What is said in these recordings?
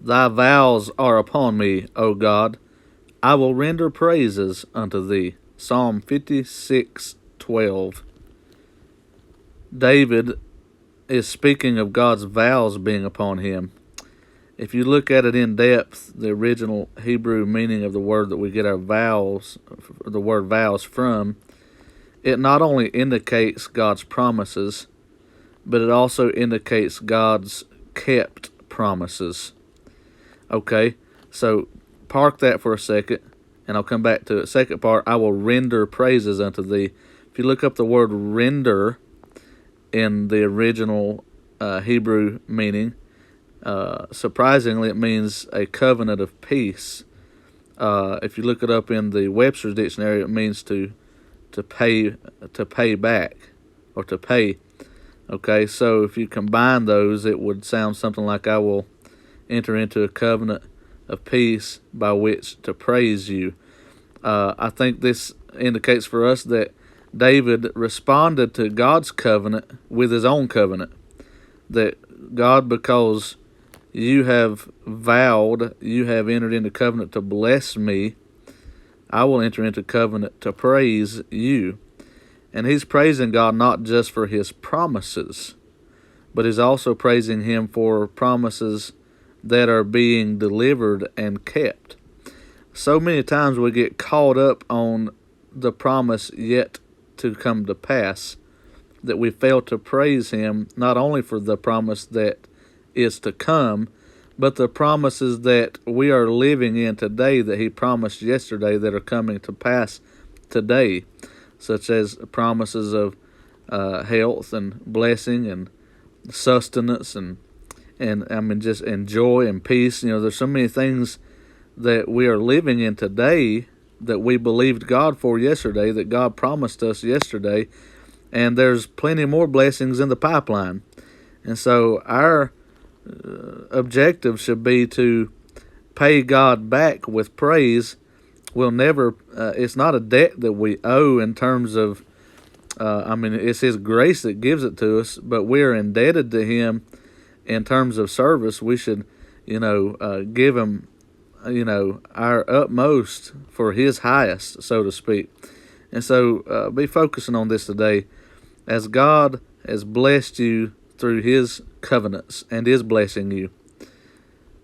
Thy vows are upon me, O God. I will render praises unto thee. Psalm 56:12. David is speaking of God's vows being upon him. If you look at it in depth, the original Hebrew meaning of the word that we get our vows, the word vows from, it not only indicates God's promises, but it also indicates God's kept promises. Okay, so park that for a second, and I'll come back to it. Second part, I will render praises unto thee. If you look up the word render in the original Hebrew meaning, surprisingly, it means a covenant of peace. If you look it up in the Webster's dictionary, it means to pay back, or to pay. Okay, so if you combine those, it would sound something like, I will enter into a covenant of peace by which to praise you. I think this indicates for us that David responded to God's covenant with his own covenant. That God, because you have vowed, you have entered into covenant to bless me, I will enter into covenant to praise you. And he's praising God not just for his promises, but he's also praising him for promises that are being delivered and kept. So many times we get caught up on the promise yet to come to pass that we fail to praise him not only for the promise that is to come, but the promises that we are living in today that he promised yesterday that are coming to pass today, such as promises of health and blessing and sustenance and just and joy and peace. There's so many things that we are living in today that we believed God for yesterday, that God promised us yesterday, and there's plenty more blessings in the pipeline. And so our objective should be to pay God back with praise. We'll never, it's not a debt that we owe in terms of, it's his grace that gives it to us, but we're indebted to him in terms of service. We should, give him, our utmost for his highest, so to speak. And so be focusing on this today. As God has blessed you through his covenants and is blessing you,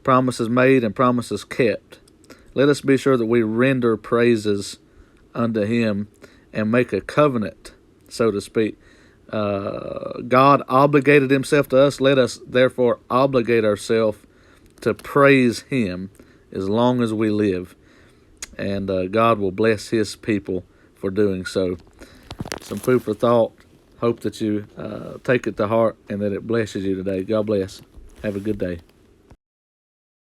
promises made and promises kept, let us be sure that we render praises unto him and make a covenant, so to speak. God obligated himself to us. Let us therefore obligate ourselves to praise him as long as we live. And God will bless his people for doing so. Some food for thought. Hope that you take it to heart and that it blesses you today. God bless. Have a good day.